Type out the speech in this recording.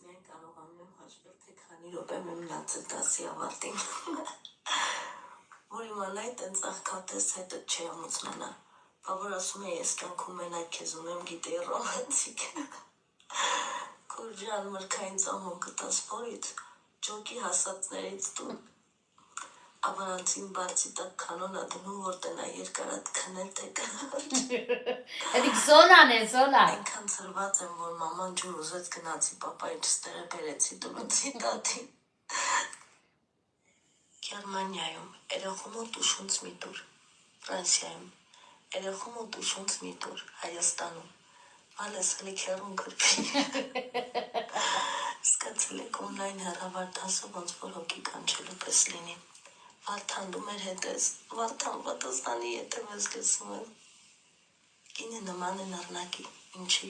միայն կարողանում եմ հաշվել, թե քանի րոպե մնաց է դասի ավարտին։ Որ իմանայի տենց աղքատես հետը չի ամուսնանա։ Բա որ ասում է ես կյանքում մենակ քեզ ունեմ, գիտեի ռոմանտիկ։ Քուրջան մրգային ծամոն կտաս փորից, ջոկի հասածներից դու ավարանցին բարձի տակ կանոնա դնում, որ տնա երկարատ քնել թե կնալ։ Էդիկ զոնան է, զոնա։ Այնքան ծրված եմ, որ մաման ջուր ուզեց գնացի պապայի չստեղը բերեցի դուրուցի տատին։ Գերմանիայում երեխու մոտ ուշունց մի տուր, Ֆրանսիայում երեխու մոտ ուշունց մի տուր, Հայաստանում ալես հլիք հեռուն գրպի։ Սկացել եք օնլայն հեռավար դասը ոնց որ հոգի կանչելու պես լինի։ Վարդան դու մեր հետ ես, Վարդան պատասխանի եթե մեզ լսում ես։ Կինը նման են առնակի, ինչի,